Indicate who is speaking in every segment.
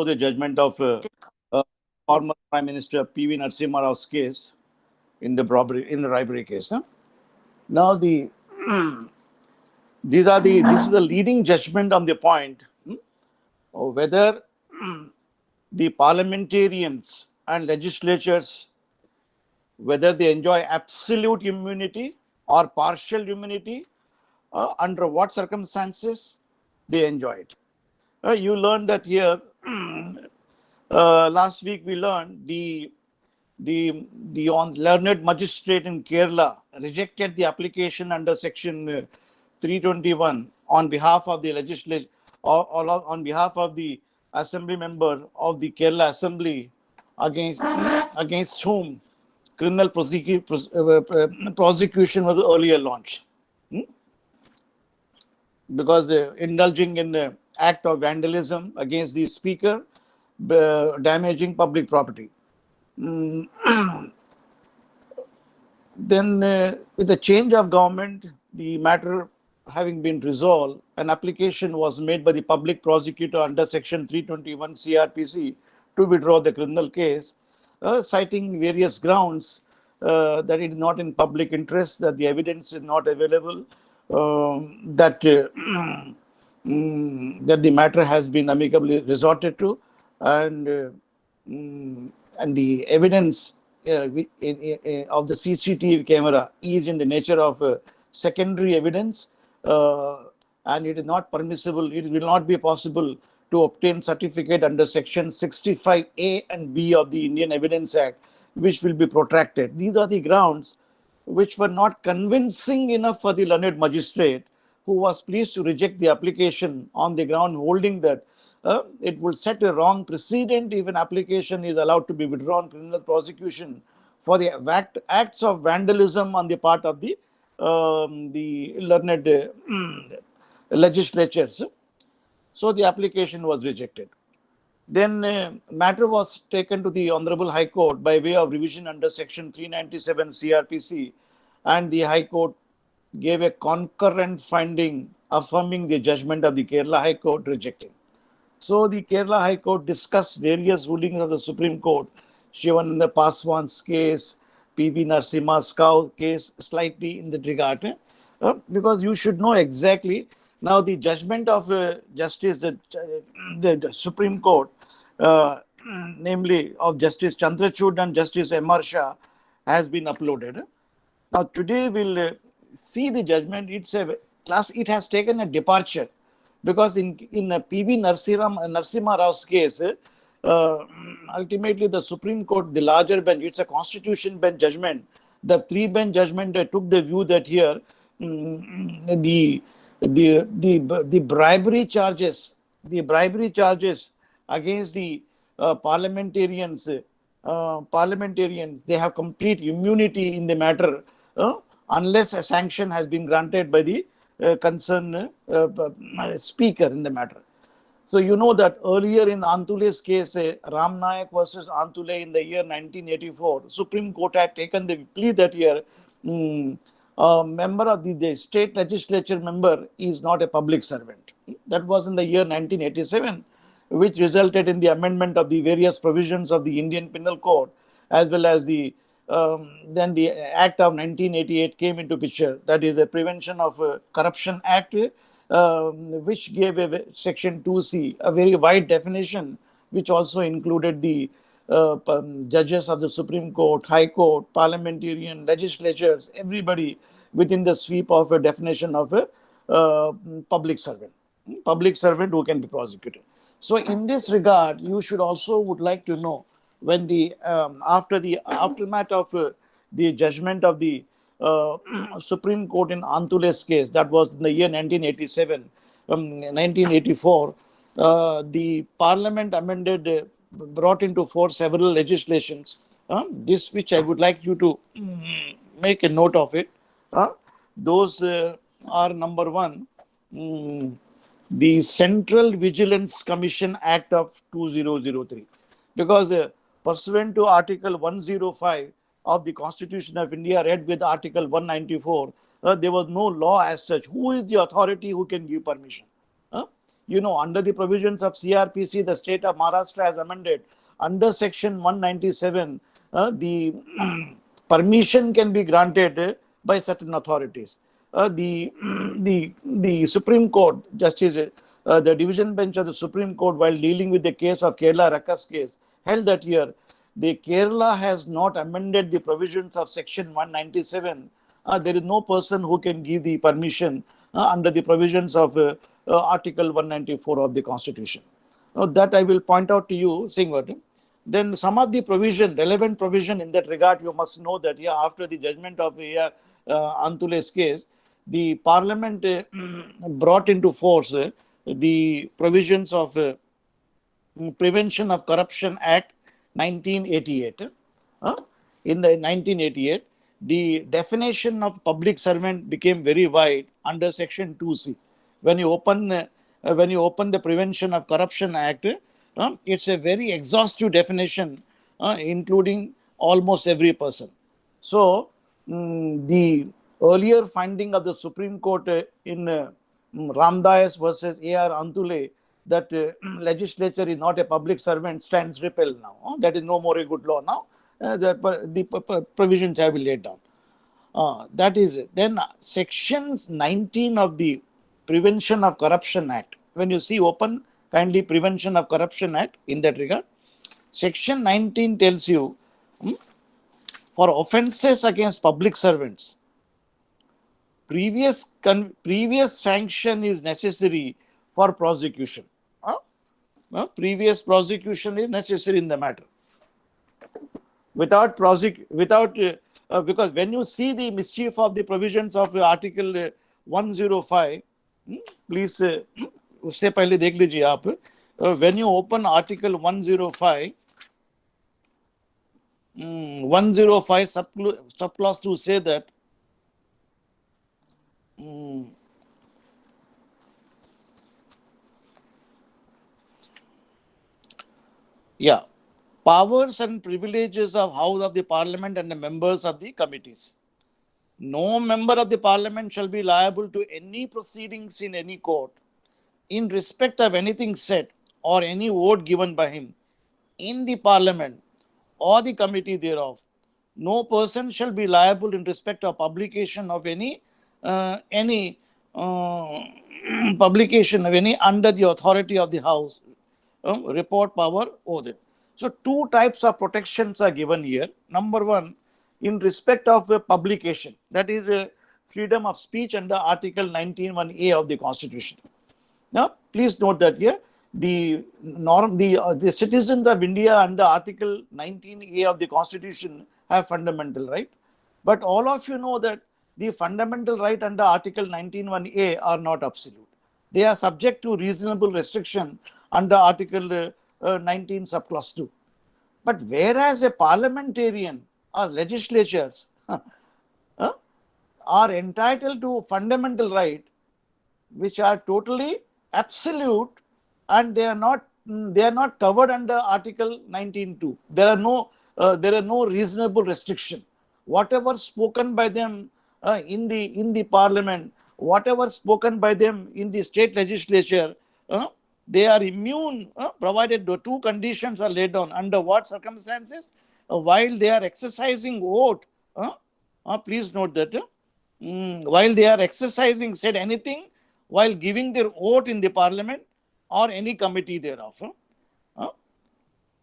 Speaker 1: the judgment of uh, former Prime Minister P.V. Narasimha Rao's case in the robbery case. Huh? Now this is the leading judgment on the point of whether the parliamentarians and legislatures, whether they enjoy absolute immunity or partial immunity, under what circumstances they enjoy it. You learned that here. Last week we learned the learned magistrate in Kerala rejected the application under section 321 on behalf of the legislature, on behalf of the assembly member of the Kerala Assembly, against whom criminal prosecution was earlier launched, because indulging in the act of vandalism against the speaker, damaging public property. Then, with the change of government, the matter having been resolved, an application was made by the public prosecutor under section 321 CRPC to withdraw the criminal case, citing various grounds, that it is not in public interest, that the evidence is not available, that that the matter has been amicably resorted to, and the evidence of the CCTV camera is in the nature of secondary evidence, and it is not permissible, it will not be possible to obtain certificate under section 65A and B of the Indian Evidence Act, which will be protracted. These are the grounds which were not convincing enough for the learned magistrate, who was pleased to reject the application on the ground holding that it will set a wrong precedent if an application is allowed to be withdrawn criminal prosecution for the acts of vandalism on the part of the learned legislatures. So the application was rejected. Then matter was taken to the Honorable High Court by way of revision under section 397 CRPC, and the High Court gave a concurrent finding affirming the judgment of the Kerala High Court, rejecting. So the Kerala High Court discussed various rulings of the Supreme Court, Shivananda Paswan's case, P.V. Narasimha's case, slightly in that regard, because you should know exactly. Now the judgment of Justice, the Supreme Court, namely of Justice Chandrachud and Justice M.R. Shah, has been uploaded. Now today we'll see the judgment. It has taken a departure, because in P.V. Narasimha Rao's case, ultimately the Supreme Court, the larger bench, it's a constitution bench judgment. The three-bench judgment took the view that here the bribery charges against the parliamentarians, they have complete immunity in the matter, unless a sanction has been granted by the concerned speaker in the matter. So you know that earlier in Antule's case, Ram Nayak versus Antule in the year 1984, Supreme Court had taken the plea that here a member of the state legislature member is not a public servant. That was in the year 1987, which resulted in the amendment of the various provisions of the Indian Penal Code, as well as the then the Act of 1988 came into picture. That is the Prevention of Corruption Act, which gave a section 2C a very wide definition, which also included the judges of the Supreme Court, High Court, parliamentarian, legislatures, everybody within the sweep of a definition of a public servant who can be prosecuted. So in this regard, you should also would like to know, when the after the aftermath of the judgment of the Supreme Court in Antule's case, that was in the year 1987, 1984, the Parliament amended, brought into force several legislations. This which I would like you to make a note of it. Those are number one, the Central Vigilance Commission Act of 2003, because pursuant to Article 105 of the Constitution of India, read with Article 194, there was no law as such. Who is the authority who can give permission? under the provisions of CRPC, the state of Maharashtra has amended under section 197, the permission can be granted by certain authorities. The Supreme Court, Justice, the division bench of the Supreme Court, while dealing with the case of Kerala Ruckus case, held that here the Kerala has not amended the provisions of section 197. There is no person who can give the permission under the provisions of Article 194 of the Constitution. That I will point out to you, Singh. Then some of the relevant provision in that regard, you must know that after the judgment of Antule's case, the Parliament brought into force the provisions of Prevention of Corruption Act 1988. In the 1988, the definition of public servant became very wide under Section 2C. When you open the Prevention of Corruption Act, it's a very exhaustive definition, including almost every person. So, the earlier finding of the Supreme Court in Ramdas versus A.R. Antule, that legislature is not a public servant, stands repealed now. That is no more a good law now. The provisions have been laid down. That is it. Then sections 19 of the Prevention of Corruption Act. When you see open, kindly Prevention of Corruption Act in that regard. Section 19 tells you for offences against public servants, previous sanction is necessary for prosecution. Previous prosecution is necessary in the matter. Because when you see the mischief of the provisions of Article 105, please उससे पहले देख लीजिए आप. When you open Article 105, 105 subclause 2 say that powers and privileges of House of the Parliament and the members of the committees. No member of the Parliament shall be liable to any proceedings in any court in respect of anything said or any vote given by him in the Parliament or the committee thereof. No person shall be liable in respect of publication of any publication of any under the authority of the House report power over them. So two types of protections are given here. Number one, in respect of publication, that is freedom of speech under Article 19(1)(a) of the Constitution. Now, please note that here the citizens of India under Article 19(a) of the Constitution have fundamental right, but all of you know that the fundamental right under Article 19(1)(a) are not absolute. They are subject to reasonable restriction under Article 19 subclause 2. But whereas a parliamentarian or legislatures are entitled to fundamental right, which are totally absolute, and they are not covered under Article 19(2). There are no reasonable restriction. Whatever spoken by them in the Parliament, whatever spoken by them in the state legislature, they are immune, provided the two conditions are laid down. Under what circumstances? While they are exercising oath, please note that while they are exercising said anything, while giving their oath in the Parliament or any committee thereof,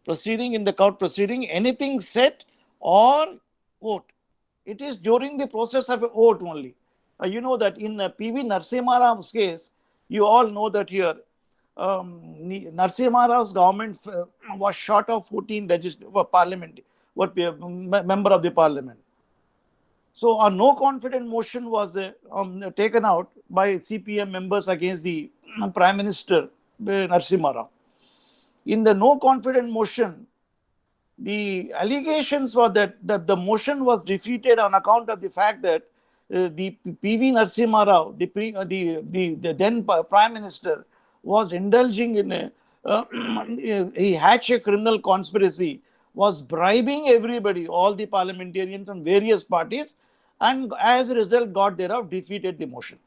Speaker 1: proceeding in the court proceeding, anything said or oath. It is during the process of oath only. You know that in P.V. Narasimha Rao's case, you all know that here, Narasimha Rao's government was short of 14 member of the Parliament. So a no confidence motion was taken out by CPM members against the Prime Minister Narasimha Rao. In the no confidence motion, the allegations were that the motion was defeated on account of the fact that the P.V. Narasimha Rao, the then Prime Minister, was indulging in he hatched a criminal conspiracy, was bribing everybody, all the parliamentarians from various parties, and as a result got thereof defeated the motion.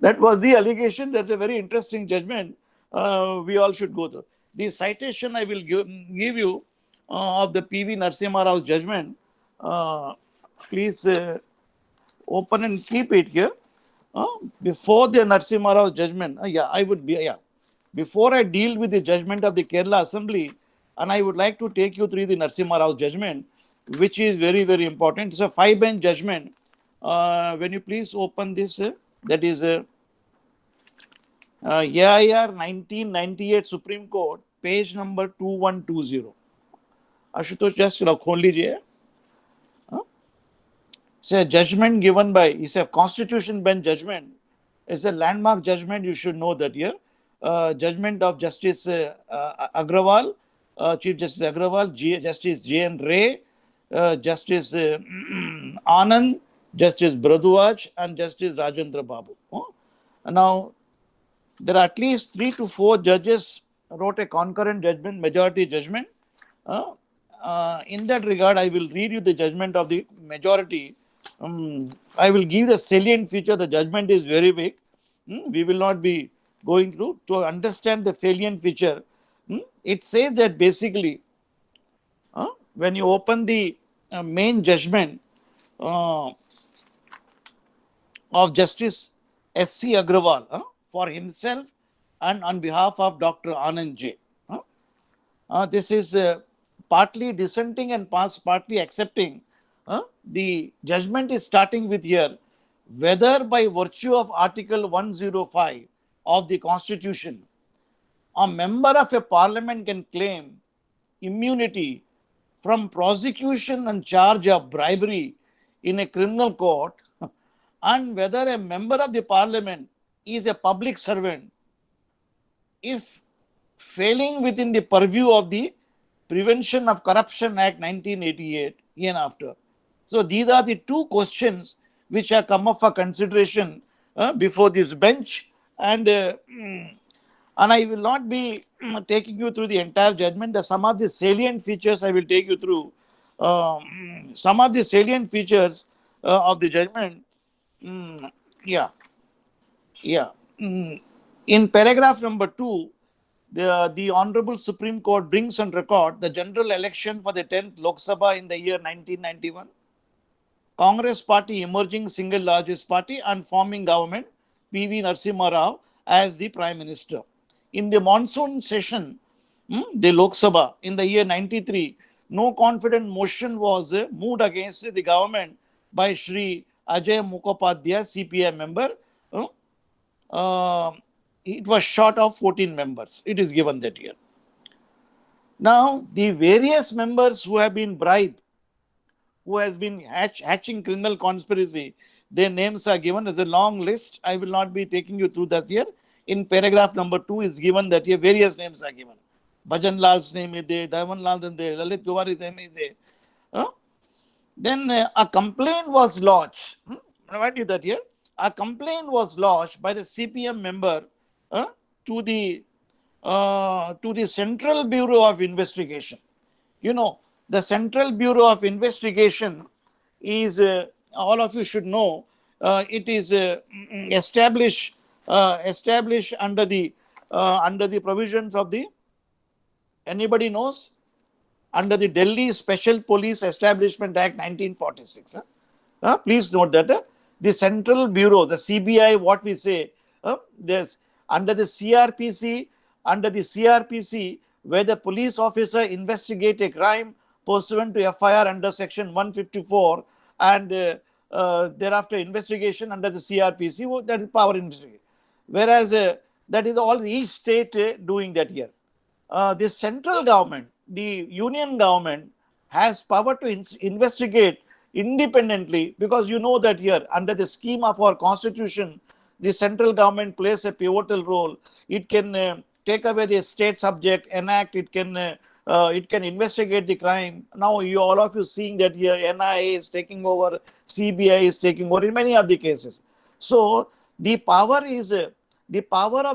Speaker 1: That was the allegation. That's a very interesting judgment. We all should go through. The citation I will give you of the P.V. Narasimha Rao's judgment. Please open and keep it here. Before the Narasimha Rao's judgment, before I deal with the judgment of the Kerala Assembly, and I would like to take you through the Narasimha Rao's judgment, which is very, very important. It's a 5-bench judgment. When you please open this, that is AIR 1998 Supreme Court, page number 2120. Ashutosh, just खोल लीजिए. It's a judgment given by, it's a constitution bench judgment. It's a landmark judgment. You should know that here. Judgment of Justice Agrawal, Chief Justice Agrawal, Justice J.N. Ray, Justice Anand, Justice Bradwaj, and Justice Rajendra Babu. Now, there are at least 3 to 4 judges wrote a concurrent judgment, majority judgment. In that regard, I will read you the judgment of the majority. I will give the salient feature. The judgment is very big. We will not be going through to understand the salient feature. It says that basically, when you open the main judgment of Justice S.C. Agrawal for himself and on behalf of Dr. Anand J. This is partly dissenting and partly accepting. The judgment is starting with here, whether by virtue of Article 105 of the Constitution, a member of a parliament can claim immunity from prosecution and charge of bribery in a criminal court, and whether a member of the parliament is a public servant if failing within the purview of the Prevention of Corruption Act 1988 and after. So these are the 2 questions which have come up for consideration before this bench, and I will not be taking you through the entire judgment. Some of the salient features I will take you through. Some of the salient features of the judgment. In paragraph number 2, the Honorable Supreme Court brings on record the general election for the 10th Lok Sabha in the year 1991. Congress party emerging single largest party and forming government, P.V. Narasimha Rao as the Prime Minister. In the monsoon session, the Lok Sabha in the year 93, no confident motion was moved against the government by Shri Ajay Mukhopadhyay, CPI member. It was short of 14 members. It is given that year. Now, the various members who have been bribed, who has been hatching criminal conspiracy, their names are given as a long list. I will not be taking you through that here. In paragraph number 2 is given that here various names are given. Bhajan Lal's name is there, Daivan Lal is there, Lalit Tiwari's name is there. Then a complaint was lodged. What is that here? A complaint was lodged by the CPM member to the Central Bureau of Investigation. You know, the Central Bureau of Investigation is, all of you should know, it is established under the provisions of the, anybody knows? Under the Delhi Special Police Establishment Act 1946. Please note that the Central Bureau, the CBI, what we say, there's under the CRPC, where the police officer investigate a crime pursuant to FIR under section 154, and thereafter investigation under the CRPC, that is power investigation. Whereas that is all each state doing that here. The central government, the union government, has power to investigate independently, because you know that here under the scheme of our constitution, the central government plays a pivotal role. It can take away the state subject, enact, it can investigate the crime. Now all of you seeing that here NIA is taking over, CBI is taking over in many of the cases. So the power of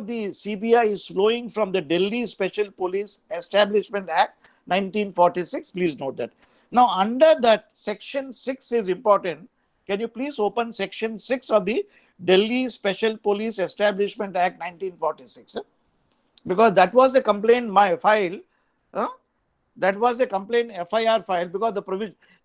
Speaker 1: the CBI is flowing from the Delhi Special Police Establishment Act 1946. Please note that. Now, under that, section 6 is important. Can you please open section 6 of the Delhi Special Police Establishment Act 1946. Because that was the complaint file. That was a complaint FIR file, because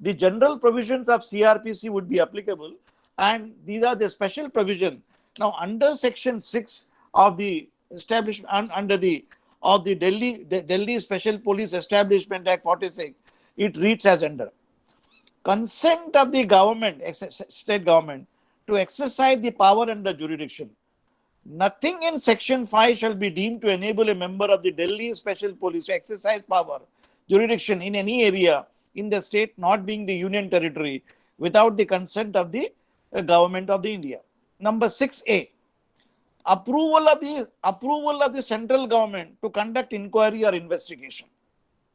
Speaker 1: the general provisions of CRPC would be applicable, and these are the special provision. Now, under Section 6 of the establishment, under the of the Delhi Special Police Establishment Act 46, it reads as under: consent of the government, state government, to exercise the power under jurisdiction. Nothing in Section 5 shall be deemed to enable a member of the Delhi Special Police to exercise power, jurisdiction in any area in the state not being the union territory without the consent of the government of the India. Number 6A, approval of the central government to conduct inquiry or investigation.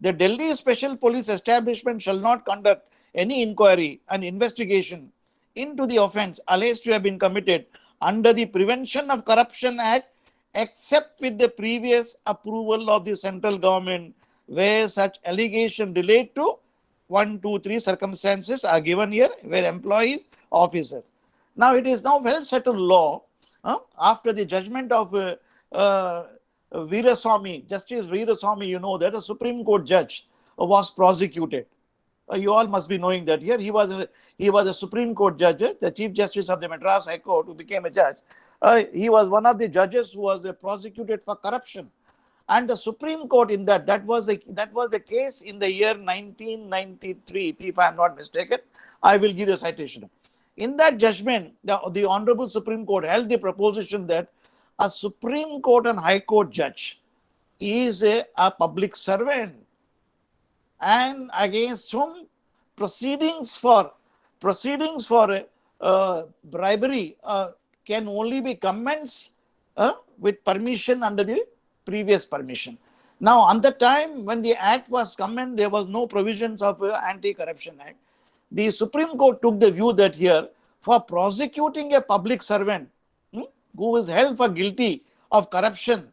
Speaker 1: The Delhi Special Police Establishment shall not conduct any inquiry and investigation into the offence alleged to have been committed under the Prevention of Corruption Act, except with the previous approval of the central government, where such allegation relate to 1, 2, 3 circumstances are given here, where employees, officers. Now, it is now well settled law, after the judgment of Veeraswamy, Justice Veeraswamy, you know that a Supreme Court judge was prosecuted. You all must be knowing that here he was a Supreme Court judge, the Chief Justice of the Madras High Court, who became a judge. He was one of the judges who was prosecuted for corruption, and the Supreme Court in that was the case in the year 1993, if I am not mistaken. I will give the citation. In that judgment, the Honorable Supreme Court held the proposition that a Supreme Court and High Court judge is a public servant, and against whom proceedings for bribery can only be commenced with permission under the previous permission. Now, on the time when the act was commenced, there was no provisions of Anti-Corruption Act. The Supreme Court took the view that here, for prosecuting a public servant who is held for guilty of corruption,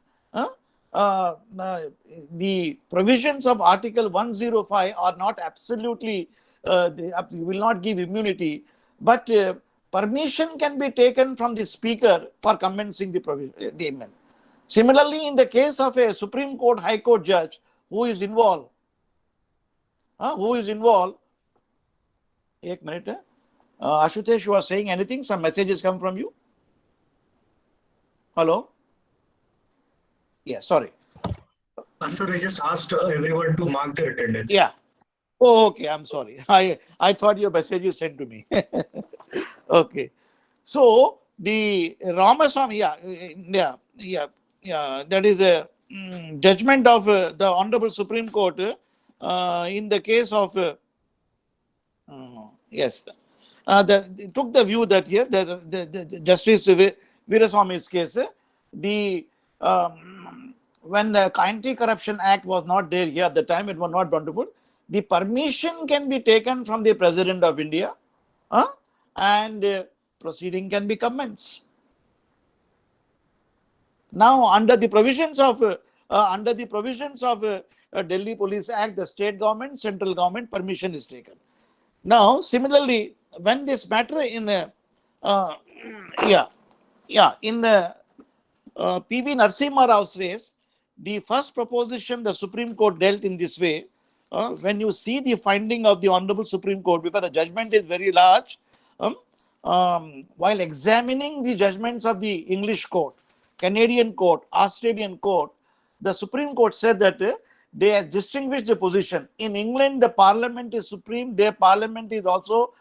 Speaker 1: the provisions of Article 105 are not absolutely, will not give immunity, but permission can be taken from the Speaker for commencing the amendment. Similarly, in the case of a Supreme Court, High Court judge who is involved, एक minute, Ashutosh, you are saying anything? Some messages come from you? Hello? Yes, sorry.
Speaker 2: Sir, I just asked everyone to mark their attendance.
Speaker 1: Yeah. Oh, okay. I'm sorry. I thought your message you sent to me. Okay. So the Ramaswamy, that is a judgment of the Honorable Supreme Court in the case of took the view that here the Justice Veeraswamy's case, when the Anti-Corruption Act was not there here at the time, it was not bountiful, the permission can be taken from the President of India, and proceeding can be commenced. Now, under the provisions of Delhi Police Act, the state government, central government permission is taken. Now, similarly, when this matter in the P.V. Narasimha Rao's case, the first proposition the Supreme Court dealt in this way. When you see the finding of the Honorable Supreme Court, because the judgment is very large, while examining the judgments of the English court, Canadian court, Australian court, the Supreme Court said that they have distinguished the position. In England, the Parliament is supreme. Their Parliament is also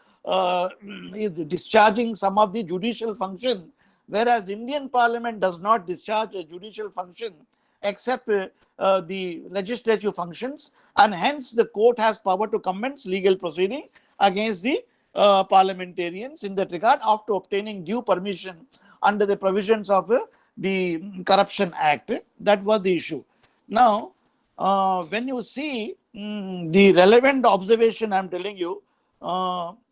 Speaker 1: is discharging some of the judicial function, whereas Indian Parliament does not discharge a judicial function except the legislative functions, and hence the court has power to commence legal proceeding against the parliamentarians in that regard after obtaining due permission under the provisions of the Corruption Act. That was the issue. Now, when you see the relevant observation, I'm telling you,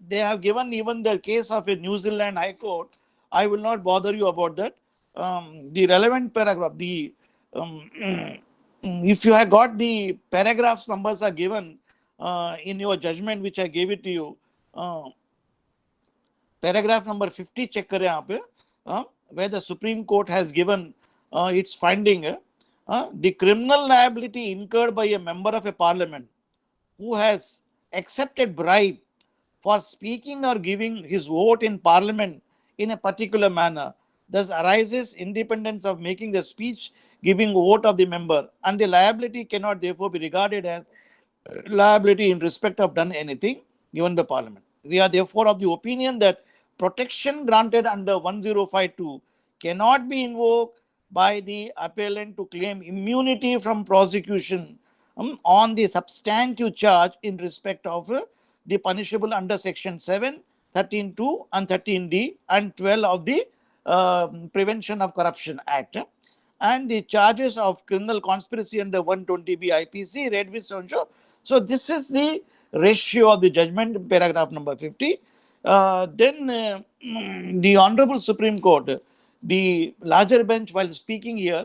Speaker 1: they have given even the case of a New Zealand High Court. I will not bother you about that. The relevant paragraph, if you have got the paragraphs numbers are given in your judgment, which I gave it to you. Paragraph number 50 check करें यहाँ पे. where the Supreme Court has given its finding, the criminal liability incurred by a member of a parliament who has accepted bribe for speaking or giving his vote in parliament in a particular manner, thus arises independence of making the speech giving vote of the member, and the liability cannot therefore be regarded as liability in respect of done anything given by parliament. We are therefore of the opinion that protection granted under 1052 cannot be invoked by the appellant to claim immunity from prosecution on the substantive charge in respect of the punishable under section 7, 13(2) and 13(d) and 12 of the Prevention of Corruption Act, and the charges of criminal conspiracy under 120B IPC read with so. So this is the ratio of the judgment in paragraph number 50. Then the Honorable Supreme Court, the larger bench, while speaking here,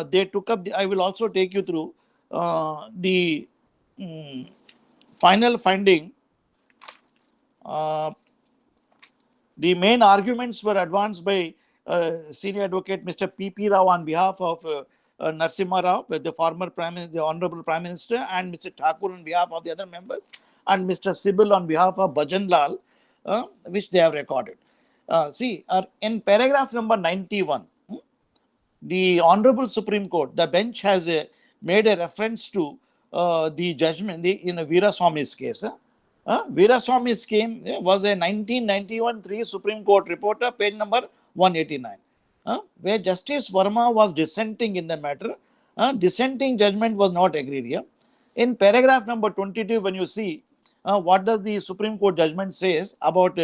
Speaker 1: they took up I will also take you through the final finding. The main arguments were advanced by Senior Advocate Mr. P.P. Rao on behalf of Narasimha Rao, the former the Honorable Prime Minister, and Mr. Thakur on behalf of the other members, and Mr. Sibil on behalf of Bhajan Lal, which they have recorded. In paragraph number 91, the Honorable Supreme Court, the bench has made a reference to the judgment in Veeraswamy's case. Veeraswamy's case was a 1991 3 Supreme Court reporter, page number 189, where Justice Verma was dissenting in the matter. Dissenting judgment was not agreed here. In paragraph number 22, when you see what does the Supreme Court judgment says about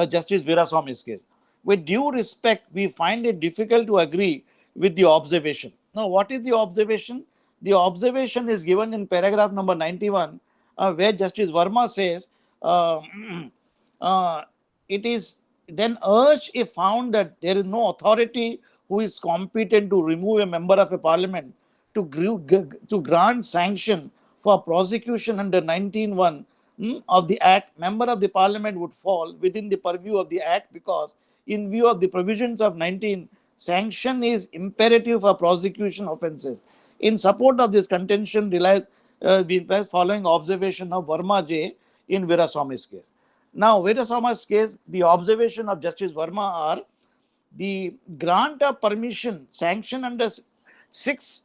Speaker 1: Justice Veeraswamy's case, with due respect, we find it difficult to agree with the observation. Now, what is the observation? The observation is given in paragraph number 91, where Justice Verma says, it is then urged if found that there is no authority who is competent to remove a member of a parliament to grant sanction for prosecution under 19(1) of the Act, member of the parliament would fall within the purview of the Act because in view of the provisions of 19, sanction is imperative for prosecution offences. In support of this contention, we place following observation of Verma J in Veeraswamy's case. Now, Veeraswamy's case, the observation of Justice Verma are the grant of permission, sanction under 6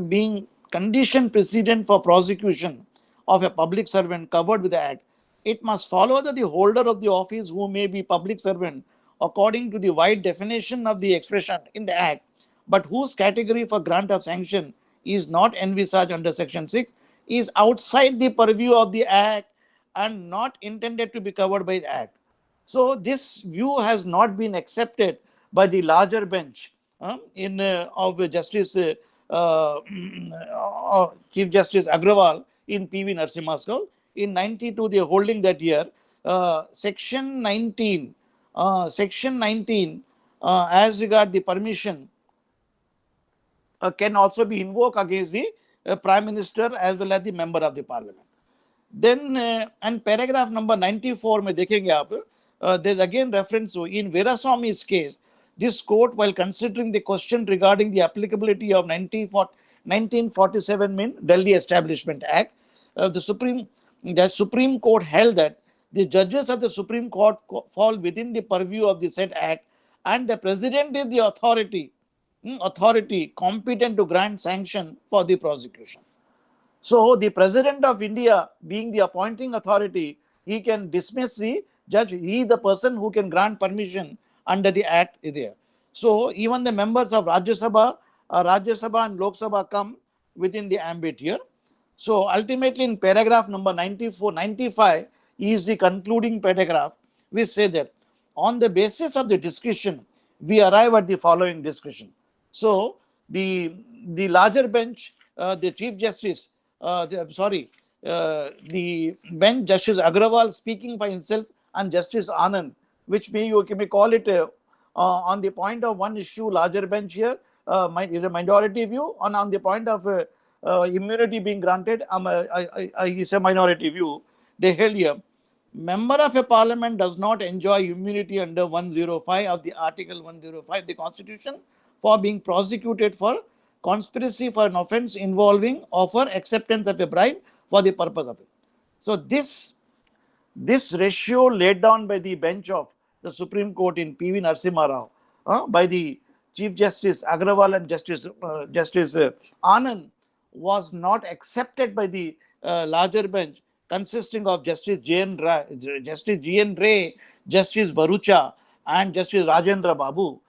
Speaker 1: being condition precedent for prosecution of a public servant covered with the Act. It must follow that the holder of the office who may be public servant according to the wide definition of the expression in the Act, but whose category for grant of sanction is not envisaged under section 6, is outside the purview of the Act and not intended to be covered by the Act. So this view has not been accepted by the larger bench of Justice Chief Justice Agrawal in P.V. Narasimha's case. In 92, they are holding that here section 19 as regard the permission can also be invoked against the Prime Minister as well as the member of the Parliament. Then and paragraph number 94 में देखेंगे आप, there's again reference to in Veeraswamy's case, this court, while considering the question regarding the applicability of 1947 mean Delhi Establishment Act, the Supreme Court held that the judges of the Supreme Court fall within the purview of the said Act, and the President is the authority competent to grant sanction for the prosecution. So the President of India, being the appointing authority, he can dismiss the judge. He is the person who can grant permission under the Act there. So even the members of Rajya Sabha and Lok Sabha come within the ambit here. So ultimately in paragraph number 95 is the concluding paragraph. We say that on the basis of the discussion, we arrive at the following discussion. So the larger bench, the Chief Justice, the bench, Justice Agrawal speaking for himself, and Justice Anand, which you may call it on the point of one issue, larger bench here is a minority view, and on the point of immunity being granted, is a minority view. They held here member of a parliament does not enjoy immunity under 105 of the Article 105 of the Constitution for being prosecuted for conspiracy for an offence involving or for acceptance of a bribe for the purpose of it. So this ratio laid down by the bench of the Supreme Court in P.V. Narasimha Rao by the Chief Justice Agrawal and Justice Anand was not accepted by the larger bench consisting of Justice G.N. Ray, Justice Barucha, and Justice Rajendra Babu,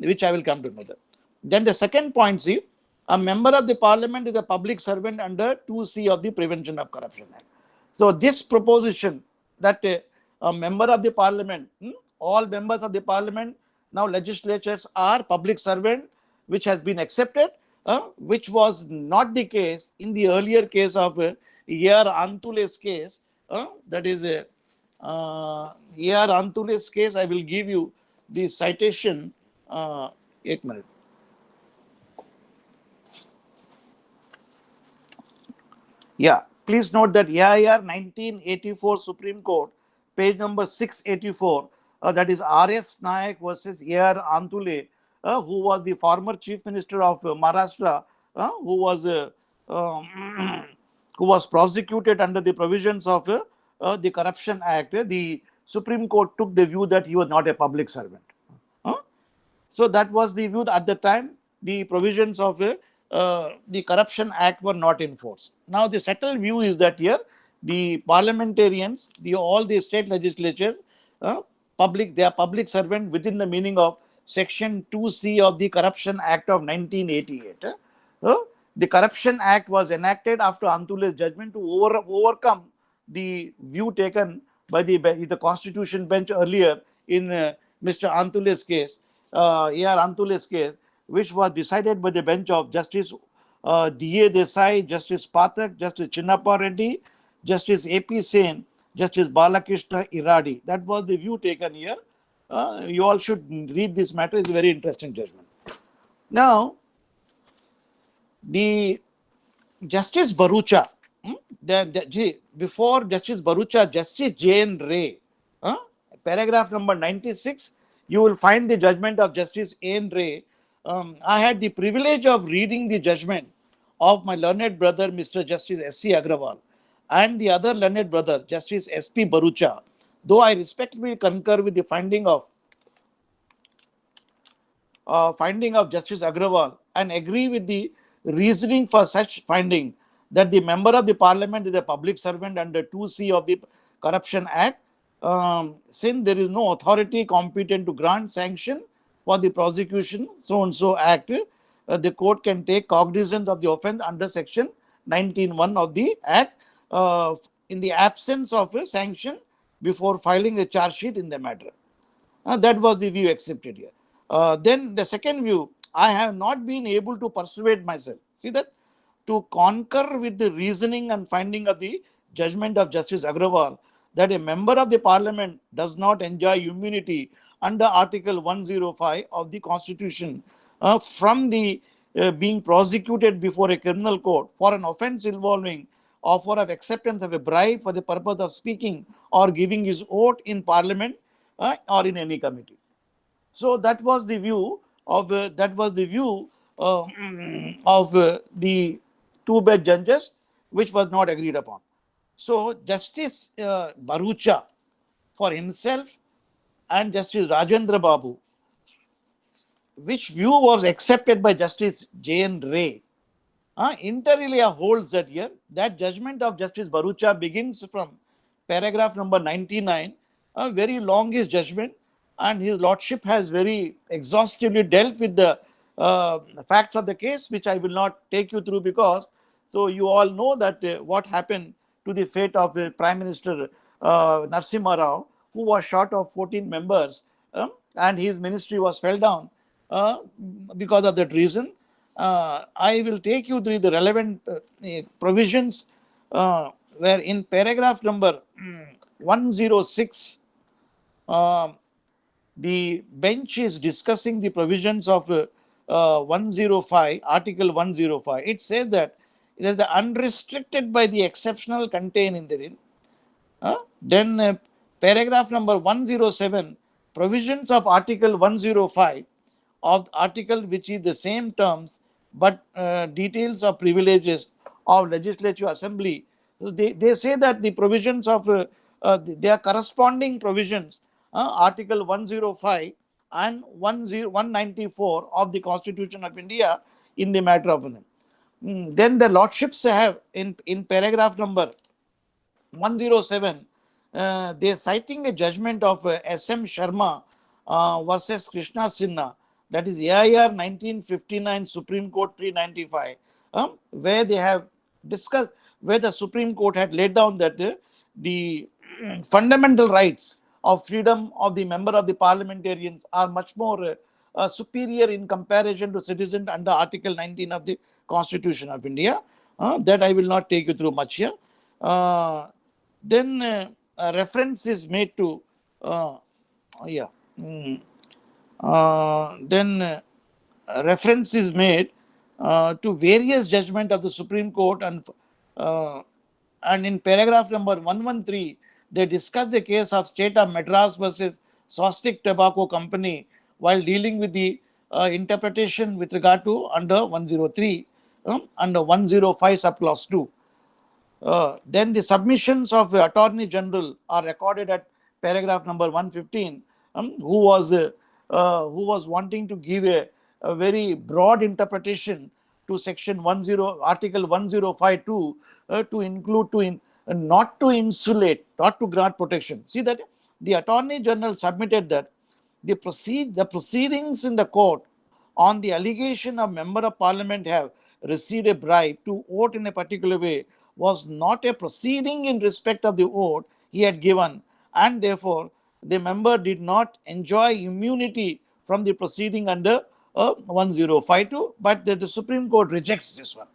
Speaker 1: which I will come to know that. Then the second point, see, a member of the parliament is a public servant under 2C of the Prevention of Corruption Act. So this proposition that a member of the parliament, all members of the parliament, now legislatures are public servant, which has been accepted, which was not the case in the earlier case of A.R. Antule's case. That is A.R. Antule's case. I will give you the citation. 1 minute. Yeah, please note that AIR 1984 Supreme Court, page number 684, that is R.S. Nayak versus A.R. Antule, who was the former Chief Minister of Maharashtra, who was prosecuted under the provisions of the Corruption Act. The Supreme Court took the view that he was not a public servant. So that was the view at the time. The provisions of the Corruption Act were not in force. Now the settled view is that here the parliamentarians, all the state legislatures, they are public servant within the meaning of Section 2C of the Corruption Act of 1988. The Corruption Act was enacted after Antule's judgment to overcome the view taken by the Constitution bench earlier in Mr. Antule's case, A.R. Antule's case, which was decided by the bench of Justice D.A. Desai, Justice Pathak, Justice Chinnappa Reddy, Justice A.P. Sen, Justice Balakrishna Iradi. That was the view taken here. You all should read this matter. It's a very interesting judgment. Now, the Justice Barucha, before Justice Barucha, Justice J.N. Ray, paragraph number 96, you will find the judgment of Justice A.N. Ray. I had the privilege of reading the judgment of my learned brother, Mr. Justice S.C. Agrawal, and the other learned brother, Justice S.P. Barucha. Though I respectfully concur with the finding of Justice Agrawal and agree with the reasoning for such finding that the member of the parliament is a public servant under 2C of the Corruption Act, since there is no authority competent to grant sanction for the prosecution so and so act, the court can take cognizance of the offence under section 19(1) of the act in the absence of a sanction before filing a charge sheet in the matter. That was the view accepted here. Then the second view, I have not been able to persuade myself, see that, to concur with the reasoning and finding of the judgment of Justice Agrawal that a member of the parliament does not enjoy immunity under Article 105 of the Constitution from the being prosecuted before a criminal court for an offence involving offer of acceptance of a bribe for the purpose of speaking or giving his vote in parliament or in any committee. So that was the view of the two bench judges, which was not agreed upon. So Justice Barucha for himself and Justice Rajendra Babu, which view was accepted by Justice J.N. Ray, inter alia holds that here that judgment of Justice Barucha begins from paragraph number 99, a very longish judgment, and his lordship has very exhaustively dealt with the facts of the case, which I will not take you through because, so you all know that what happened to the fate of the Prime Minister Narasimha Rao, who was short of 14 members and his ministry was fell down because of that reason. I will take you through the relevant provisions where in paragraph number 106, the bench is discussing the provisions of 105, Article 105. It says that the unrestricted by the exceptional contained in therein. Then paragraph number 107, provisions of Article 105 of article which is the same terms but details of privileges of legislative assembly. So they say that the provisions of their corresponding provisions, Article 105 and 194 of the Constitution of India in the matter of then the lordships have in paragraph number 107, they citing a judgment of S.M. Sharma versus Krishna Sinha, that is AIR 1959 Supreme Court 395, where they have discussed, where the Supreme Court had laid down that the fundamental rights of freedom of the member of the parliamentarians are much more superior in comparison to citizens under Article 19 of the Constitution of India. That I will not take you through much here. Then a reference is made to reference is made to various judgment of the Supreme Court, and in paragraph number 113 they discuss the case of State of Madras versus Swastik Tobacco Company while dealing with the interpretation with regard to under 103, under 105 subclause 2. Then the submissions of the Attorney General are recorded at paragraph number 115, who was wanting to give a very broad interpretation to section 10, article 1052, to include not to insulate, not to grant protection. See that the Attorney General submitted that the proceedings in the court on the allegation of member of parliament have received a bribe to vote in a particular way was not a proceeding in respect of the vote he had given, and therefore the member did not enjoy immunity from the proceeding under 1052, but the Supreme Court rejects this one.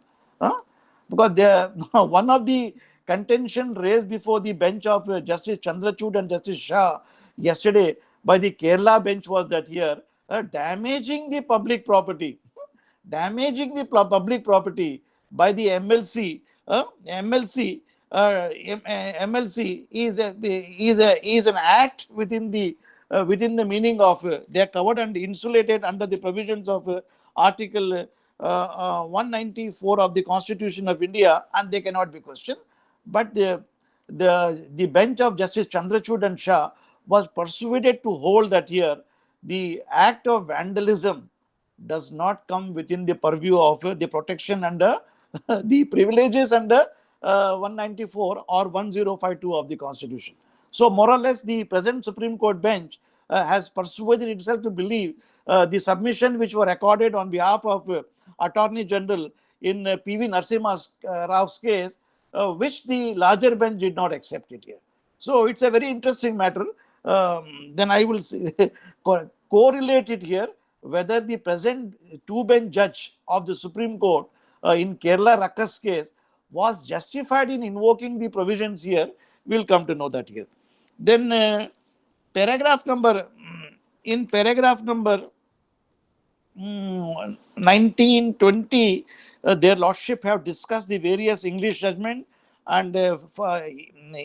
Speaker 1: Because one of the contention raised before the bench of Justice Chandrachud and Justice Shah yesterday by the Kerala bench was that here damaging the public property, damaging the public property by the MLC. MLC is an act within the meaning of they are covered and insulated under the provisions of Article 194 of the Constitution of India, and they cannot be questioned. But the bench of Justice Chandrachud and Shah was persuaded to hold that here the act of vandalism does not come within the purview of the protection under the privileges under 194 or 1052 of the Constitution. So more or less the present Supreme Court bench has persuaded itself to believe the submission which were recorded on behalf of Attorney General in P.V. Narasimha Rao's case, which the larger bench did not accept it here. So it's a very interesting matter. Then I will correlate it here, whether the present two-bench judge of the Supreme Court in Kerala Rakas case was justified in invoking the provisions here. We'll come to know that here. Then paragraph number 19, 20, their lordship have discussed the various English judgment and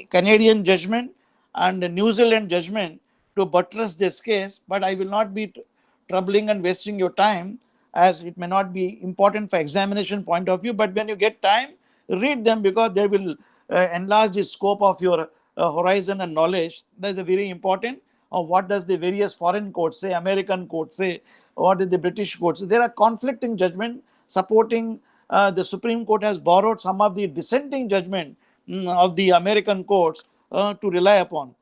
Speaker 1: Canadian judgment and New Zealand judgment to buttress this case, but I will not be troubling and wasting your time, as it may not be important for examination point of view, but when you get time, read them, because they will enlarge the scope of your horizon and knowledge. That is very important. What does the various foreign courts say, American courts say, what is the British courts say? There are conflicting judgment supporting the Supreme Court has borrowed some of the dissenting judgment of the American courts to rely upon.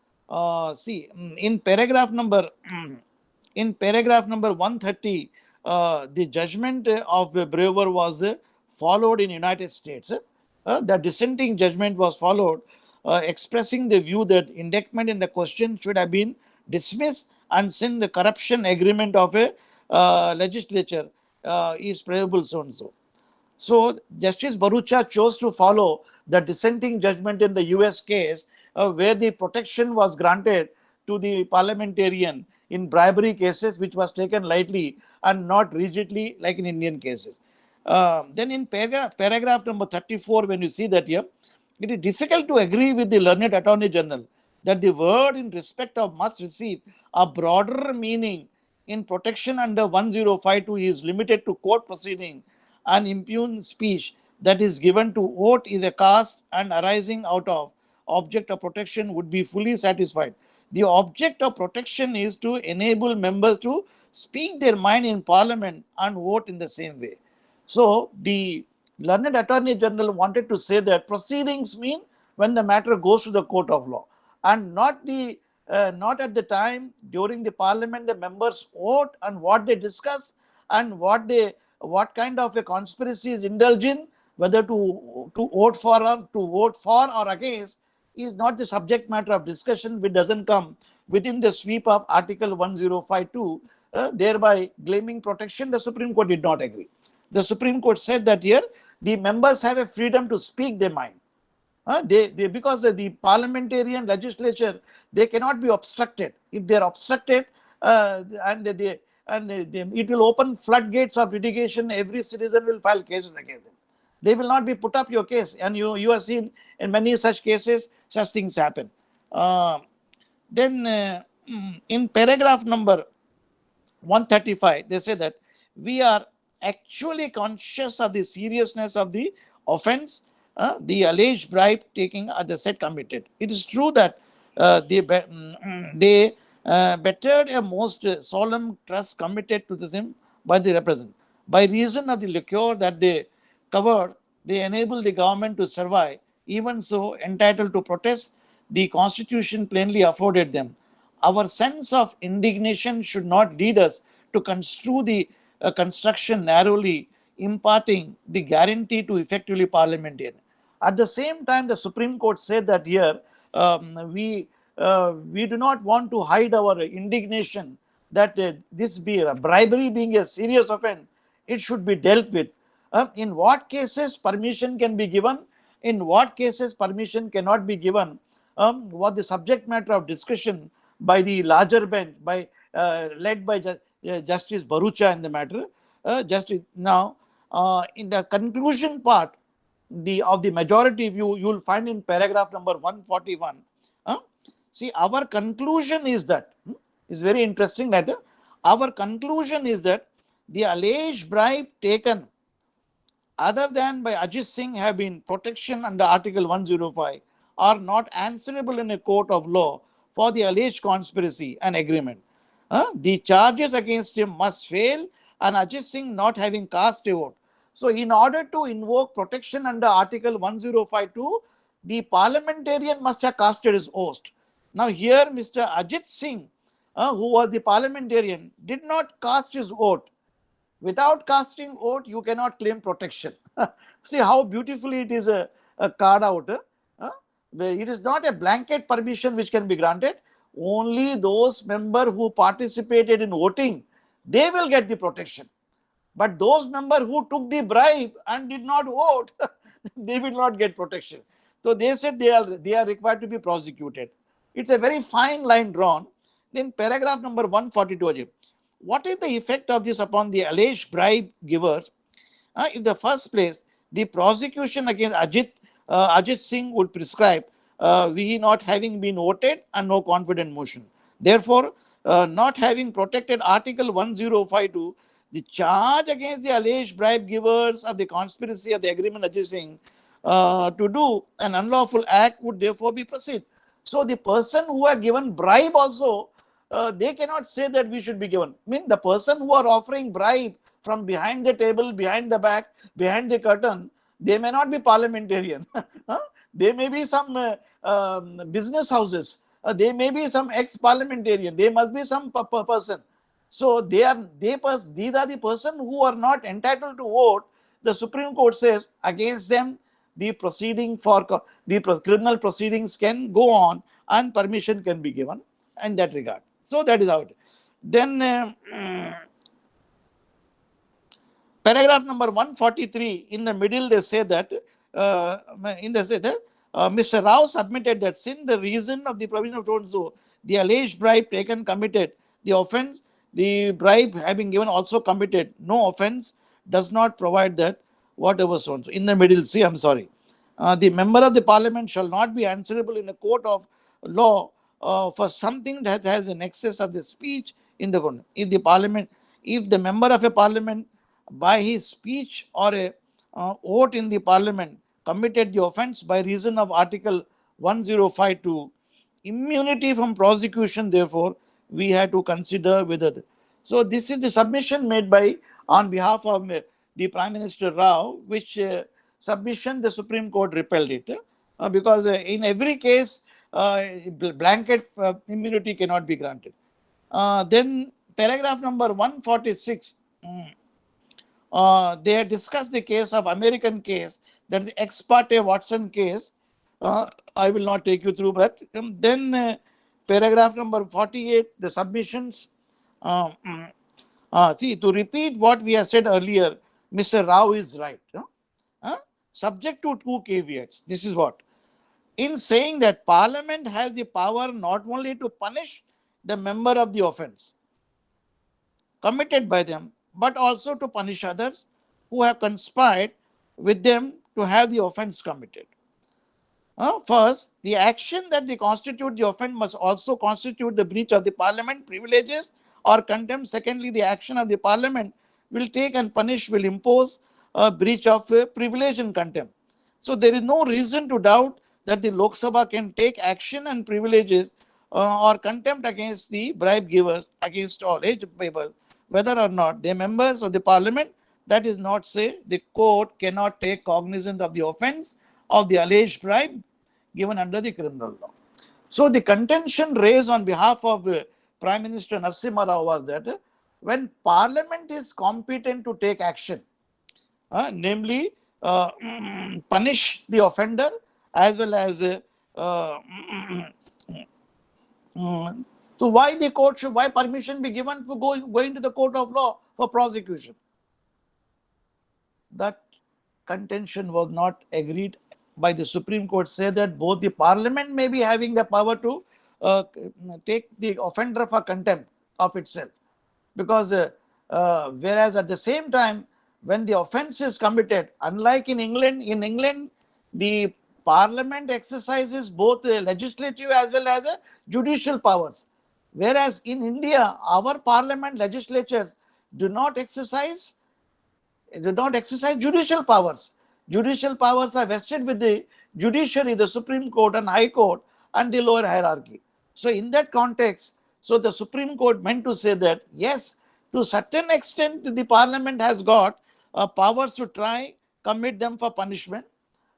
Speaker 1: See, in paragraph number 130, the judgment of Brewer was followed in United States. The dissenting judgment was followed, expressing the view that indictment in the question should have been dismissed, and since the corruption agreement of a legislature is probable so and so. So Justice Bharucha chose to follow the dissenting judgment in the US case, where the protection was granted to the parliamentarian in bribery cases, which was taken lightly and not rigidly like in Indian cases. Then in paragraph number 34, when you see that here, it is difficult to agree with the learned Attorney General that the word in respect of must receive a broader meaning in protection under 1052 is limited to court proceeding and impugn speech that is given to vote is a cast and arising out of object of protection would be fully satisfied. The object of protection is to enable members to speak their mind in parliament and vote in the same way. So the learned attorney general wanted to say that proceedings mean when the matter goes to the court of law, and not at the time during the parliament the members vote and what they discuss and what kind of a conspiracy is indulged in, whether to vote for or against is not the subject matter of discussion, which doesn't come within the sweep of Article 1052, thereby claiming protection. The Supreme Court did not agree. The Supreme Court said that here the members have a freedom to speak their mind. Because the parliamentarian legislature, they cannot be obstructed. If they are obstructed, it will open floodgates of litigation. Every citizen will file cases against them. They will not be put up your case, and you have seen in many such cases such things happen. Then in paragraph number 135, they say that we are actually conscious of the seriousness of the offense, the alleged bribe taking at the said committed. It is true that they bettered a most solemn trust committed to them by the represent. By reason of the liquor that they covered, they enabled the government to survive. Even so, entitled to protest, the Constitution plainly afforded them. Our sense of indignation should not lead us to construe the construction narrowly, imparting the guarantee to effectively parliamentarian. At the same time, the Supreme Court said that here we do not want to hide our indignation that this be a bribery being a serious offense, it should be dealt with. In what cases permission can be given, in what cases permission cannot be given, what the subject matter of discussion by the larger bench, led by Justice Bharucha in the matter. In the conclusion part of the majority view, you will find in paragraph number 141. See, our conclusion is that, it's very interesting that our conclusion is that the alleged bribe taken other than by Ajit Singh have been protection under Article 105 are not answerable in a court of law for the alleged conspiracy and agreement. The charges against him must fail, and Ajit Singh not having cast a vote. So, in order to invoke protection under Article 1052, the parliamentarian must have casted his oath. Now, here Mr. Ajit Singh, who was the parliamentarian, did not cast his vote. Without casting vote, you cannot claim protection. See how beautifully it is a card out. It is not a blanket permission which can be granted. Only those members who participated in voting, they will get the protection. But those members who took the bribe and did not vote, they will not get protection. So they said they are required to be prosecuted. It's a very fine line drawn. Then paragraph number 142. What is the effect of this upon the alleged bribe givers? In the first place, the prosecution against Ajit Singh would prescribe we not having been voted and no confident motion. Therefore, not having protected Article 1052, the charge against the alleged bribe givers of the conspiracy of the agreement Ajit Singh to do an unlawful act would therefore be proceed. So the person who had given bribe also, they cannot say that we should be given. I mean, the person who are offering bribe from behind the table, behind the back, behind the curtain, they may not be parliamentarian. They may be some business houses. They may be some ex-parliamentarian. They must be some person. So these are the person who are not entitled to vote. The Supreme Court says against them the proceeding for the criminal proceedings can go on and permission can be given in that regard. So that is out. Then paragraph number 143, in the middle they say that Mr. Rao submitted that since the reason of the provision of so the alleged bribe taken committed the offense, the bribe having given also committed no offense, does not provide that whatever so on. So in the middle, see, I'm sorry. The member of the parliament shall not be answerable in a court of law for something that has an excess of the speech in the court. If the parliament, if the member of a parliament by his speech or a vote in the parliament committed the offence by reason of Article 1052, immunity from prosecution, therefore, we have to consider whether. So this is the submission made by on behalf of the Prime Minister Rao, which submission the Supreme Court repelled it because in every case blanket immunity cannot be granted. Then paragraph number 146. They had discussed the case of American case, that is the ex parte Watson case. I will not take you through that. Then paragraph number 48, the submissions. See, to repeat what we have said earlier, Mr. Rao is right. Subject to two caveats. This is what. In saying that Parliament has the power not only to punish the member of the offence committed by them, but also to punish others who have conspired with them to have the offence committed. First, the action that they constitute the offence must also constitute the breach of the Parliament privileges or contempt. Secondly, the action of the Parliament will take and punish, will impose a breach of privilege and contempt. So there is no reason to doubt that the Lok Sabha can take action and privileges or contempt against the bribe givers, against all age papers, whether or not they are members of the Parliament. That is not say the court cannot take cognizance of the offence of the alleged bribe given under the criminal law. So the contention raised on behalf of Prime Minister Narasimha Rao was that when Parliament is competent to take action, namely punish the offender as well as so why the court should, why permission be given for going to the court of law for prosecution? That contention was not agreed by the Supreme Court. Say that both the Parliament may be having the power to take the offender for contempt of itself, because whereas at the same time when the offence is committed, unlike in England the Parliament exercises both legislative as well as judicial powers, whereas in India our Parliament legislatures do not exercise judicial powers. Judicial powers are vested with the judiciary, the Supreme Court and High Court and the lower hierarchy. So in that context, so the Supreme Court meant to say that yes, to a certain extent the Parliament has got powers to try commit them for punishment.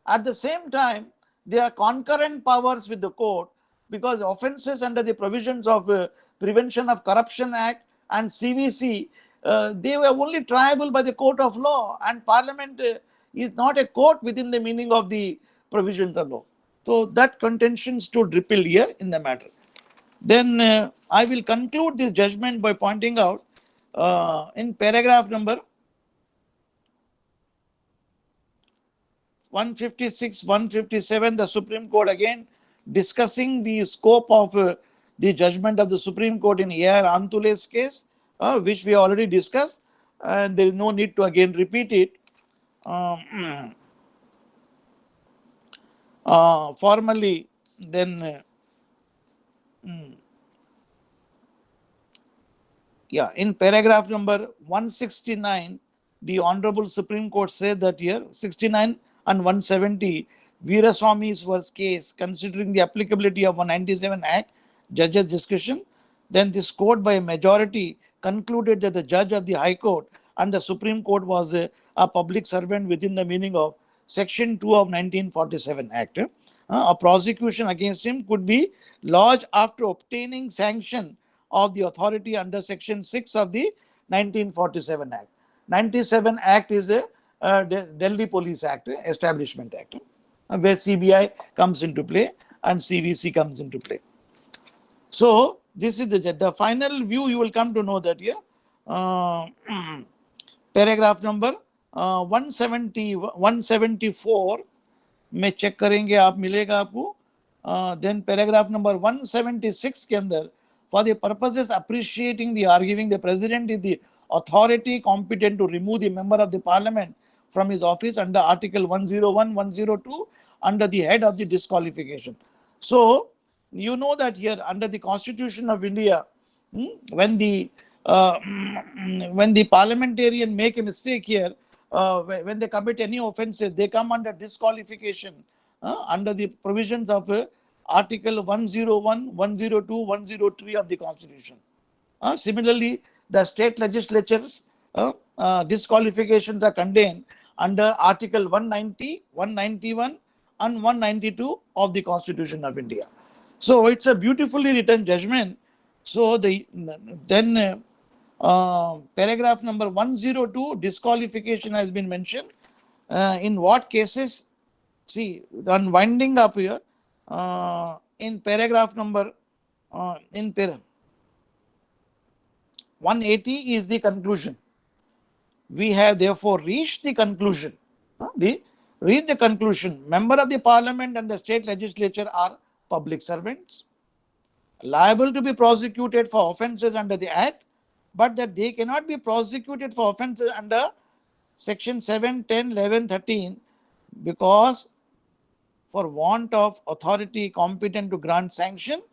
Speaker 1: At the same time, there are concurrent powers with the court, because offences under the provisions of Prevention of Corruption Act and CVC, they were only triable by the court of law, and Parliament is not a court within the meaning of the provisions of law. So that contention stood repealed here in the matter. Then I will conclude this judgment by pointing out in paragraph number 156, 157, the Supreme Court again discussing the scope of the judgment of the Supreme Court in A.R. Antule's case, which we already discussed, and there is no need to again repeat it. Formally, then, in paragraph number 169, the Honorable Supreme Court said that here, 69 and 170, Veeraswamy's was case, considering the applicability of 197 Act, judge's discretion. Then this court by a majority concluded that the judge of the High Court and the Supreme Court was a public servant within the meaning of Section 2 of 1947 Act. A prosecution against him could be lodged after obtaining sanction of the authority under Section 6 of the 1947 Act. 97 Act is a Delhi Police Act, Establishment Act, where CBI comes into play and CVC comes into play. So this is the final view. You will come to know that here. Paragraph number 174 में check करेंगे आप, मिलेगा आपको. Then paragraph number 176 के अंदर, for the purposes appreciating the arguing the president is the authority competent to remove the member of the parliament from his office under Article 101, 102 under the head of the disqualification. So you know that here under the Constitution of India, when the parliamentarian make a mistake here, when they commit any offences, they come under disqualification under the provisions of Article 101, 102, 103 of the Constitution. Similarly, the state legislatures disqualifications are contained under Article 190, 191, and 192 of the Constitution of India. So it's a beautifully written judgment. So then paragraph number 102, disqualification has been mentioned. In what cases? See, on winding up here, in paragraph number 180 is the conclusion. We have therefore reached the conclusion. Read the conclusion. Member of the Parliament and the state legislature are public servants, liable to be prosecuted for offences under the Act, but that they cannot be prosecuted for offences under Section 7, 10, 11, 13 because for want of authority competent to grant sanction,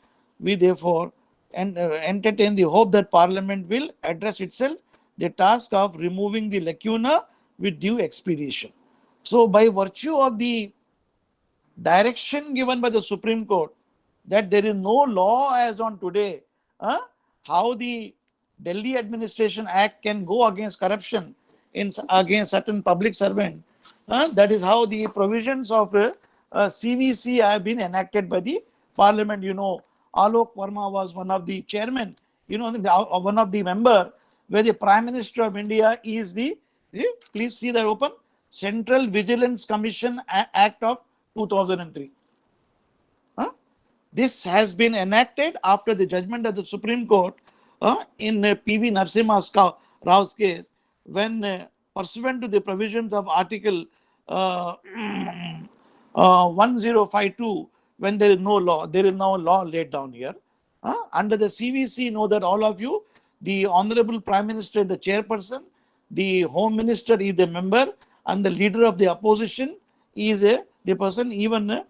Speaker 1: we therefore entertain the hope that Parliament will address itself the task of removing the lacuna with due expedition. So by virtue of the direction given by the Supreme Court that there is no law as on today, how the Delhi Administration Act can go against corruption against certain public servant, that is how the provisions of CVC have been enacted by the Parliament. You know, Alok Verma was one of the chairmen, you know, one of the member, where the Prime Minister of India is the, please see that open, Central Vigilance Commission Act of 2003. This has been enacted after the judgment of the Supreme Court in P.V. Narasimha Rao's case, when pursuant to the provisions of Article 1052, when there is no law, there is no law laid down here. Under the CVC, know that all of you, the Honorable Prime Minister is the chairperson, the Home Minister is the member, and the leader of the opposition is the person, even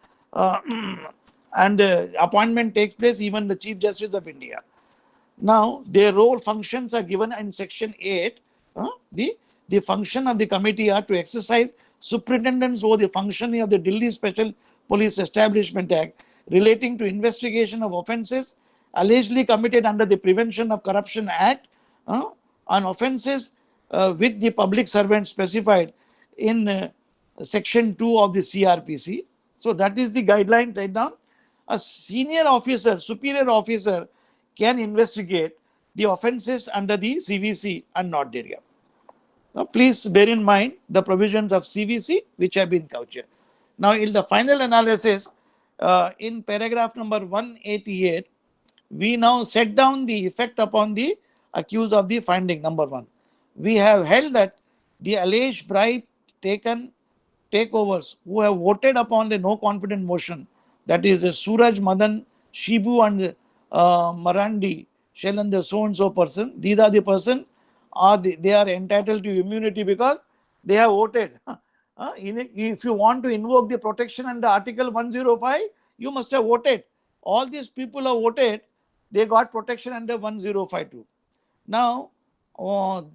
Speaker 1: and appointment takes place, even the Chief Justice of India. Now, their role functions are given in Section 8. The function of the committee are to exercise superintendence over the functioning of the Delhi Special Police Establishment Act relating to investigation of offences allegedly committed under the Prevention of Corruption Act on offences with the public servants specified in Section 2 of the CRPC. So that is the guideline laid down. A senior officer, superior officer can investigate the offences under the CVC and not area. Now, please bear in mind the provisions of CVC which have been couched here. Now, in the final analysis, in paragraph number 188, we now set down the effect upon the accused of the finding. Number 1, we have held that the alleged bribe takeovers who have voted upon the no confidence motion, that is Suraj, Madan, Shibu and Marandi, Shailendra, so and so person, these are the person, they are entitled to immunity because they have voted. If you want to invoke the protection under Article 105, you must have voted. All these people have voted, they got protection under 1052. Now,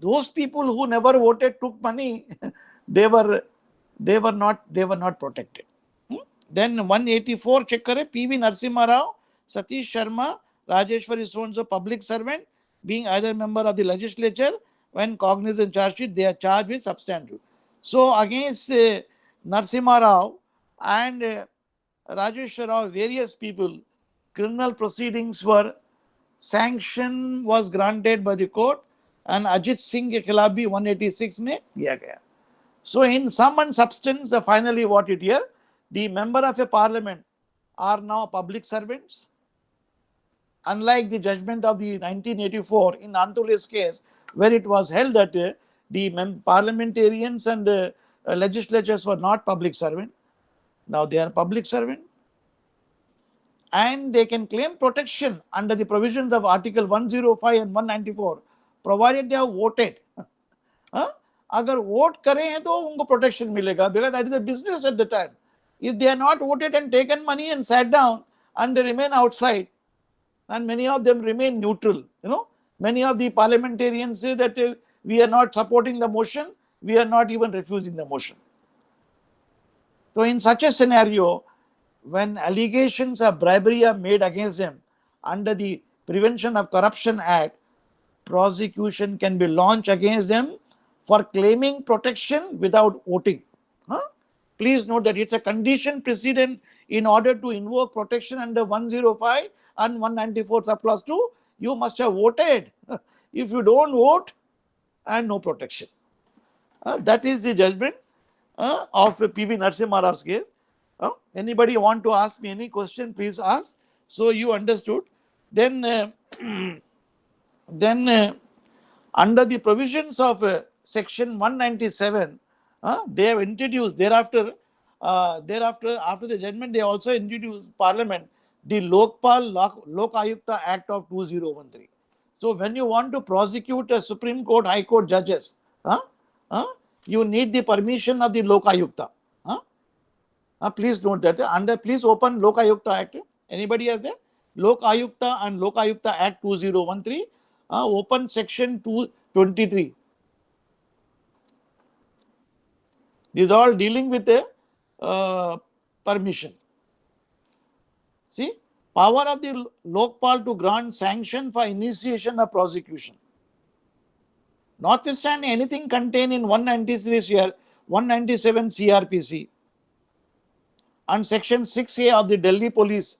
Speaker 1: those people who never voted, took money, they were not protected. Then 184 check kare, P.V. Narasimha Rao, Satish Sharma, Rajeshwari so and so public servant, being either member of the legislature, when cognizant charge sheet, they are charged with substantive. So against Narasimha Rao and Rajesh Rao, various people, criminal proceedings were, sanction was granted by the court, and Ajit Singh ke khilaf bhi 186 mein diya gaya. So in sum and substance, finally what it here, the member of a parliament are now public servants. Unlike the judgment of the 1984 in Antule's case, where it was held that the parliamentarians and legislatures were not public servant. Now they are public servant, and they can claim protection under the provisions of Article 105 and 194, provided they have voted. अगर vote करें हैं तो उनको protection मिलेगा, because that is the business at the time. If they are not voted and taken money and sat down, and they remain outside, and many of them remain neutral. Many of the parliamentarians say that we are not supporting the motion, we are not even refusing the motion. So in such a scenario, when allegations of bribery are made against them under the Prevention of Corruption Act, prosecution can be launched against them for claiming protection without voting. Please note that it's a condition precedent in order to invoke protection under 105 and 194 subclause 2. You must have voted. If you don't vote, and no protection. That is the judgment of P.V. Narasimha Rao's case. Anybody want to ask me any question, please ask. So you understood. Then under the provisions of section 197, they have introduced thereafter, after the judgment, they also introduced Parliament the Lokpal Lok Ayukta Act of 2013. So when you want to prosecute a Supreme Court, High Court judges, you need the permission of the Lok Ayukta. Please note that. Please open Lok Ayukta Act. Anybody has that? Lok Ayukta and Lok Ayukta Act 2013. Open section 223. These are all dealing with the permission. See, power of the Lokpal to grant sanction for initiation of prosecution. Notwithstanding anything contained in 197 CRPC and section 6A of the Delhi Police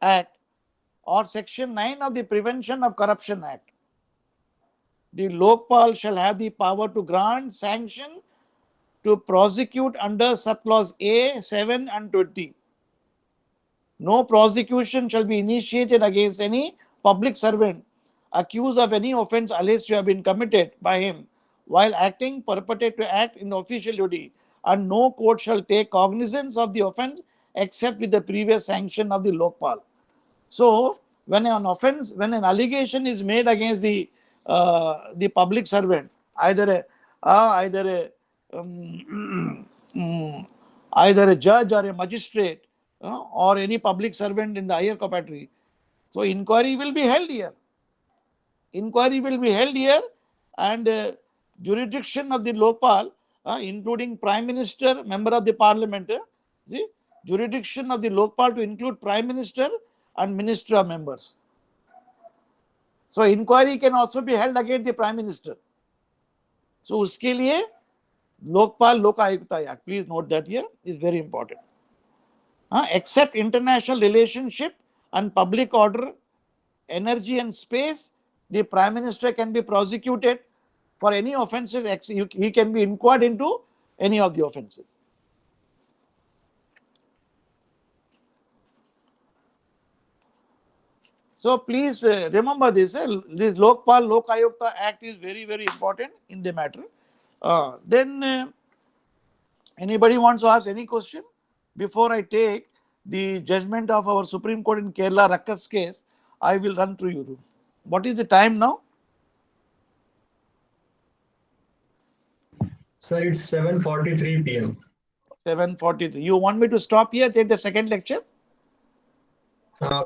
Speaker 1: Act or section 9 of the Prevention of Corruption Act, the Lokpal shall have the power to grant sanction to prosecute under subclause A, 7 and 20. No prosecution shall be initiated against any public servant accused of any offence alleged to have been committed by him while acting, perpetrate to act in official duty, and no court shall take cognizance of the offence except with the previous sanction of the Lokpal. So, when an allegation is made against the public servant, either a judge or a magistrate or any public servant in the higher capacity, so inquiry will be held here. And jurisdiction of the Lokpal, including Prime Minister, Member of the Parliament, jurisdiction of the Lokpal to include Prime Minister and Minister of Members. So inquiry can also be held against the Prime Minister. So uske liye Lokpal Lok Ayukta Act, please note that here, is very important. Except international relationship and public order, energy and space, the Prime Minister can be prosecuted for any offences. He can be inquired into any of the offences. So please remember this. This Lokpal Lok Ayukta Act is very, very important in the matter. Then anybody wants to ask any question? Before I take the judgment of our Supreme Court in Kerala Rakkas case, I will run through you. What is the time now?
Speaker 2: Sir, it's 7:43 p.m.
Speaker 1: 7:43. You want me to stop here, take the second lecture?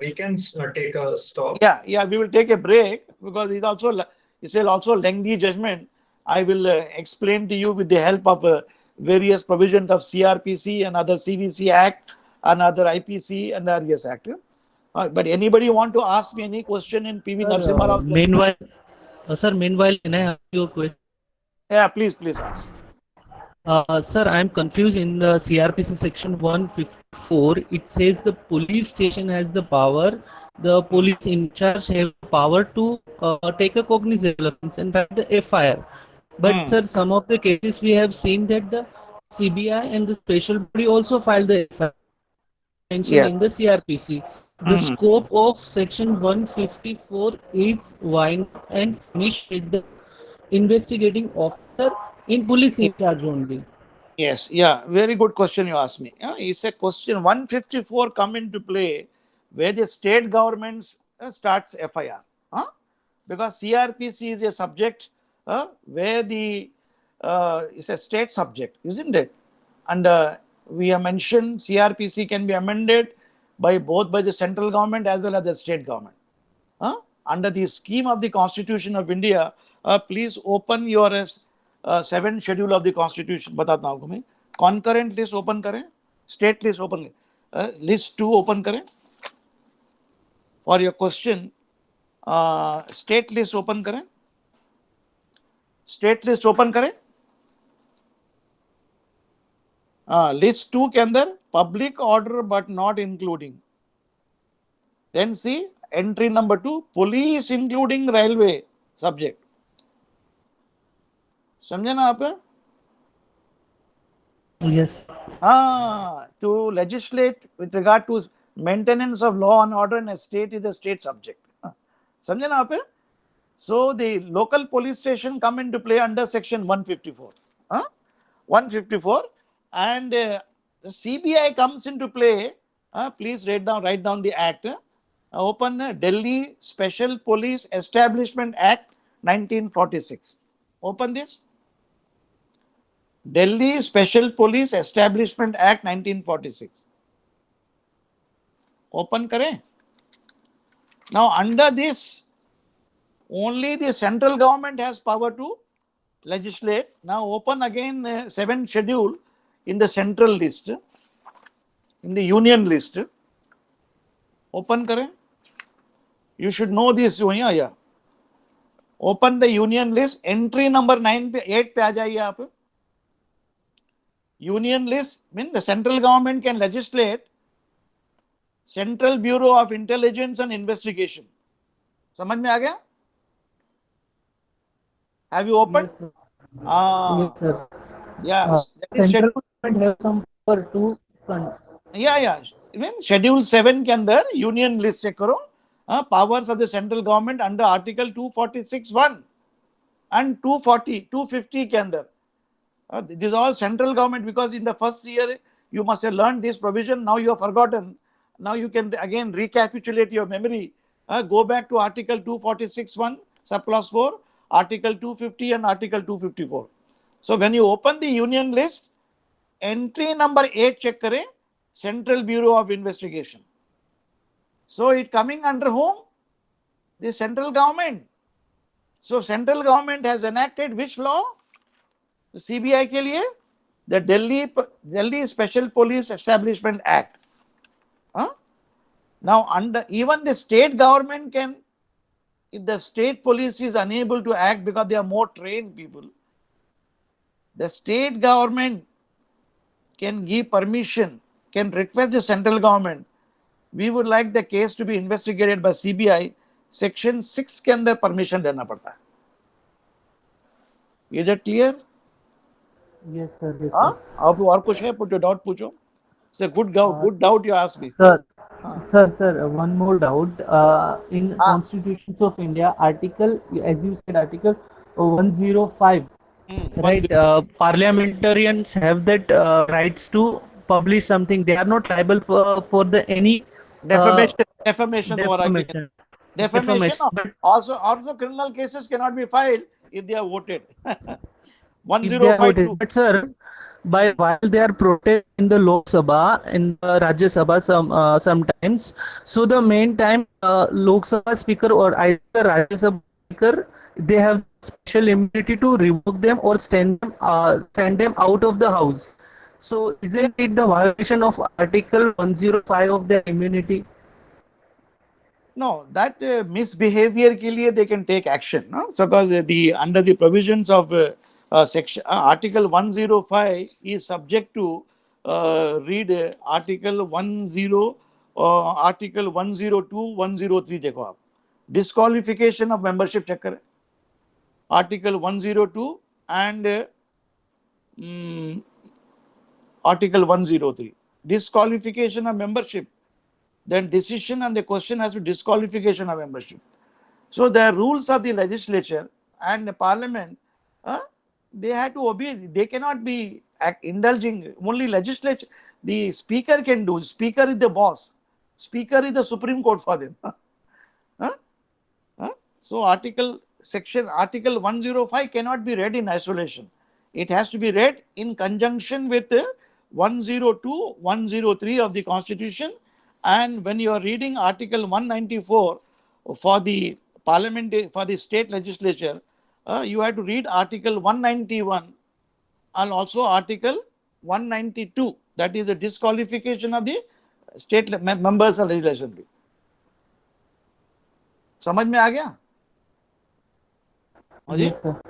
Speaker 2: We can take a stop.
Speaker 1: Yeah, we will take a break because it's also lengthy judgment. I will explain to you with the help of various provisions of CRPC and other CVC Act and other IPC and RES Act. But anybody want to ask me any question in P.V. Narasimha Rao?
Speaker 3: Meanwhile, can I ask you a question?
Speaker 1: Yeah, please ask.
Speaker 3: Sir, I am confused. In the CRPC section 154, it says the police station has the power, the police in charge have power to take a cognizance and write the FIR. But sir, some of the cases we have seen that the CBI and the special body also filed the FIR mentioned in the CRPC. The scope of section 154 is wide and finish with the investigating officer in police in charge only.
Speaker 1: Yes, yeah, very good question you asked me. It's a question 154 come into play where the state government starts FIR. Because CRPC is a subject where it's a state subject, isn't it? And we have mentioned CRPC can be amended by the central government as well as the state government. Under the scheme of the Constitution of India, please open your 7th schedule of the Constitution. बताता हूँ मैं. Concurrent list open करें, state list open, list 2 open करें. For your question, state list open करें, state list open करें. List 2 के अंदर public order but not including. Then see entry number 2, police including railway subject. समझे ना आप?
Speaker 3: Yes.
Speaker 1: To legislate with regard to maintenance of law and order in a state is a state subject. समझे ना आप? So the local police station come into play under section 154. 154, and the CBI comes into play. Please write down the act. Open Delhi Special Police Establishment Act 1946. Open this. Delhi Special Police Establishment Act 1946. Open kare. Now under this, only the central government has power to legislate. Now open again 7th schedule in the central list, in the union list. Open kare. You should know this. Yeah. Open the union list. Entry number 8 पे आ जाइए आप. Union list means the central government can legislate Central Bureau of Intelligence and Investigation. समझ में आ गया? Have you opened?
Speaker 3: Yes, sir.
Speaker 1: Yeah. That is
Speaker 3: Central
Speaker 1: schedule.
Speaker 3: government have some power to
Speaker 1: Yeah. Even schedule 7 के अंदर union list check करो. Powers of the central government under article 246(1) and 250 के अंदर. This is all central government, because in the first year you must have learned this provision. Now you have forgotten. Now you can again recapitulate your memory. Go back to article 246(1) subclause 4, article 250 and article 254. So when you open the union list, entry number 8 check kare, Central Bureau of Investigation. So it coming under whom? The central government. So central government has enacted which law? The CBI के लिए the Delhi Special Police Establishment Act. Now under even the state government can, if the state police is unable to act because they are more trained people, the state government can give permission, can request the central government, we would like the case to be investigated by CBI. Section 6 के अंदर permission लेना पड़ता है. Is that clear?
Speaker 3: Yes, sir. Yes, sir.
Speaker 1: आप और कुछ है? Put your doubt पूछो. It's a good doubt you ask me.
Speaker 3: Sir, one more doubt. In Constitutions of India, article, as you said, article 105, right? Parliamentarians have that rights to publish something. They are not liable for the any
Speaker 1: Defamation. Also criminal cases cannot be filed if they are voted. 1052.
Speaker 3: But sir, while they are protesting in the Lok Sabha, in the Rajya Sabha, sometimes, so the main time Lok Sabha speaker or either Rajya Sabha speaker, they have special immunity to revoke them or send them out of the house. So isn't it the violation of Article 105 of their immunity?
Speaker 1: No, that misbehavior के लिए they can take action. No? So because under the provisions of section Article 105 is subject to read Article 10, Article 102, 103 देखो आप. Disqualification of membership check करें. Article 102 and Article 103. Disqualification of membership. Then decision and the question has to disqualification of membership. So the rules of the legislature and the parliament, they have to obey. They cannot be indulging. Only legislature, the speaker can do. Speaker is the boss. Speaker is the Supreme Court for them. So Article 105 cannot be read in isolation. It has to be read in conjunction with 102, 103 of the Constitution And when you are reading Article 194 for the parliament, for the state legislature, you have to read Article 191 and also Article 192. That is the disqualification of the state members of legislature assembly. समझ में आ गया?
Speaker 3: Yes, sir.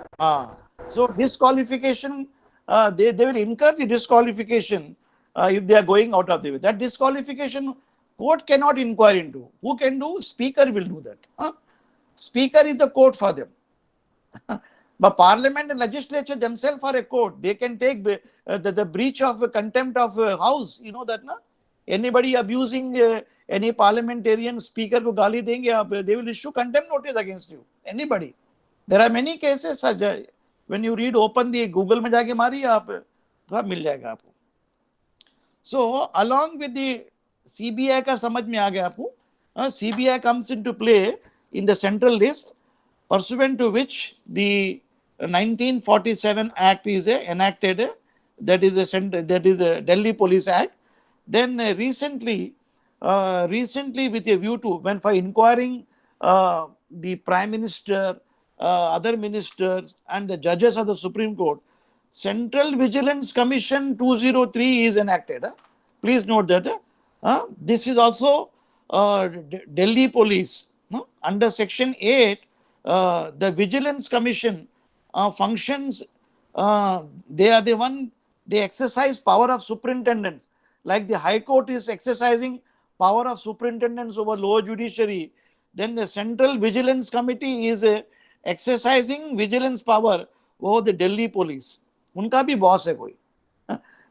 Speaker 1: So disqualification, they will incur the disqualification if they are going out of the way. That disqualification, court cannot inquire into. Who can do? Speaker will do that. Speaker is the court for them. But parliament and legislature themselves are a court. They can take the breach of contempt of house. You know that, na? Anybody abusing any parliamentarian, speaker को गाली देंगे, they will issue contempt notice against you. Anybody. There are many cases such. When you read, open the Google में जाके मारिए आप, सब मिल जाएगा आपको. So along with the CBI का समझ में आ गया आपको. CBI comes into play in the central list, pursuant to which the 1947 Act is enacted. That is a Delhi Police Act. Then recently with a view to when for inquiring the Prime Minister, other ministers and the judges of the Supreme Court, Central Vigilance Commission 203 is enacted. Please note that. This is also Delhi Police. Under Section 8, the Vigilance Commission functions, they are the one, they exercise power of superintendence. Like the High Court is exercising power of superintendence over lower judiciary, then the Central Vigilance Committee is exercising vigilance power over the Delhi Police. उनका भी boss है कोई.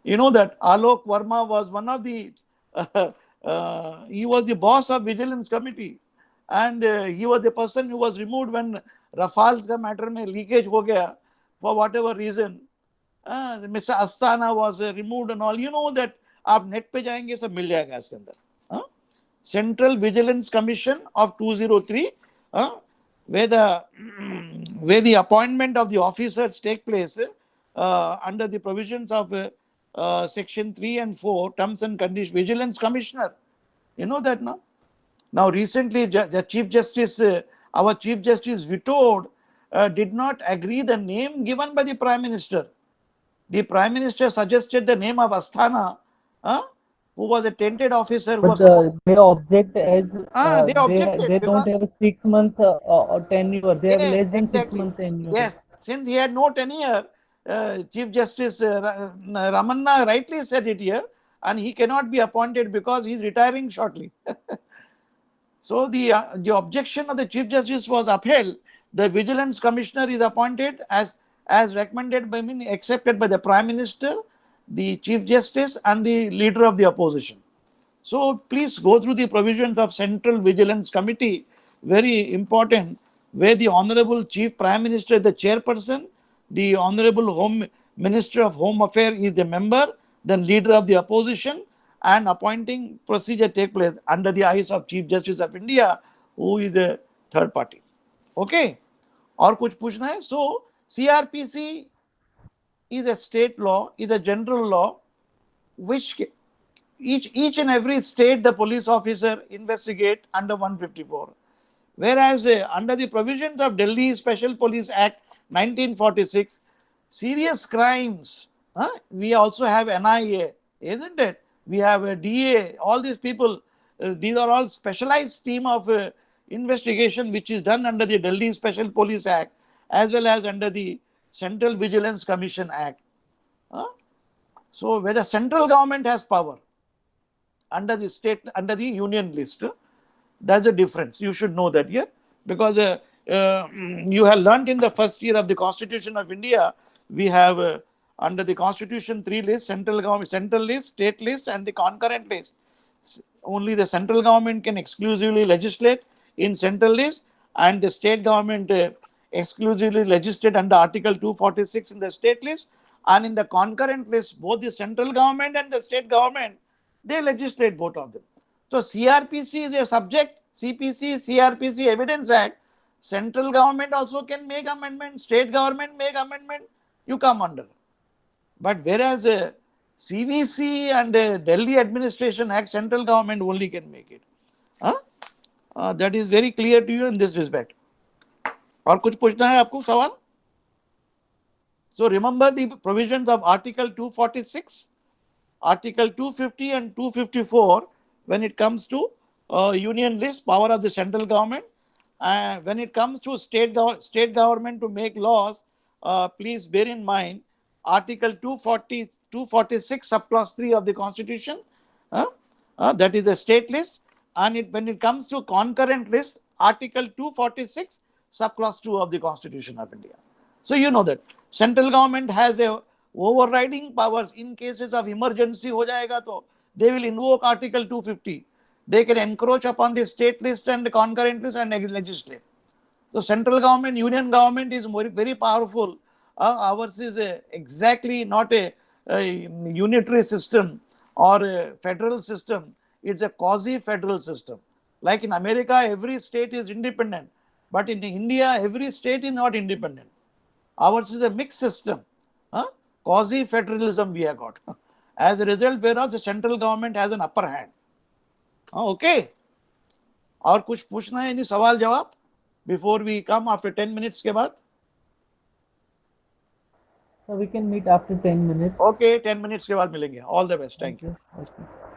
Speaker 1: You know that Alok Verma was one of the, he was the boss of Vigilance Committee, and he was the person who was removed when Rafale's का matter में leakage हो गया for whatever reason. Mr. Asthana was removed and all. You know that. आप net पे जाएंगे सब मिल जाएगा इसके अंदर. Central Vigilance Commission of 203, where the appointment of the officers take place under the provisions of Section 3 and 4, Terms and Conditions, Vigilance Commissioner. You know that now? Now recently the Chief Justice, our Chief Justice vetoed, did not agree the name given by the Prime Minister. The Prime Minister suggested the name of Asthana, who was a tainted officer.
Speaker 3: But they object as
Speaker 1: they objected
Speaker 3: they don't have a 6 month or tenure. They have less than
Speaker 1: exactly.
Speaker 3: 6 month tenure.
Speaker 1: Yes, since he had no tenure, Chief Justice Ramanna rightly said it here, and he cannot be appointed because he is retiring shortly. So the objection of the Chief Justice was upheld. The Vigilance Commissioner is appointed as recommended by accepted by the Prime Minister, the Chief Justice and the leader of the opposition. So please go through the provisions of Central Vigilance Committee, very important, where the Honorable Chief Prime Minister is the chairperson, the Honorable Home Minister of Home Affairs is the member, then leader of the opposition, and appointing procedure take place under the eyes of Chief Justice of India, who is the third party. Okay? और कुछ पूछना है? So CRPC is a state law, is a general law, which each and every state the police officer investigate under 154. Whereas under the provisions of Delhi Special Police Act 1946, serious crimes, we also have NIA, isn't it? We have a DA, all these people, these are all specialized team of investigation which is done under the Delhi Special Police Act as well as under the Central Vigilance Commission Act. So where the central government has power under the state, under the union list, that's the difference. You should know that here, because you have learnt in the first year of the Constitution of India, we have under the Constitution 3 lists: central government, central list, state list, and the concurrent list. Only the central government can exclusively legislate in central list, and the state government exclusively legislate under Article 246 in the state list, and in the concurrent list, both the central government and the state government, they legislate both of them. So CRPC is a subject, CPC, CRPC Evidence Act. Central government also can make amendment, state government make amendment, you come under. But whereas CVC and Delhi Administration Act, central government only can make it. That is very clear to you in this respect. और कुछ पूछना है आपको सवाल? So remember the provisions of Article 246, Article 250 and 254 when it comes to union list, power of the central government. And when it comes to state government to make laws, please bear in mind Article 246 subclause 3 of the Constitution, that is a state list. And when it comes to concurrent list, Article 246 subclause 2 of the Constitution of India. So you know that central government has a overriding powers in cases of emergency ho jayega to they will invoke Article 250. They can encroach upon the state list and the concurrent list and legislate. So central government, union government is very powerful. Ours is exactly not a unitary system or a federal system. It's a quasi-federal system. Like in America, every state is independent. But in India, every state is not independent. Ours is a mixed system. Quasi-federalism we have got. As a result, whereas the central government has an upper hand. Okay. और कुछ पूछना है नहीं, सवाल जवाब before we come after 10 minutes के बाद?
Speaker 3: So we can meet after 10 minutes.
Speaker 1: Okay, 10 minutes के बाद मिलेंगे. All the best. Thank you.
Speaker 3: Okay.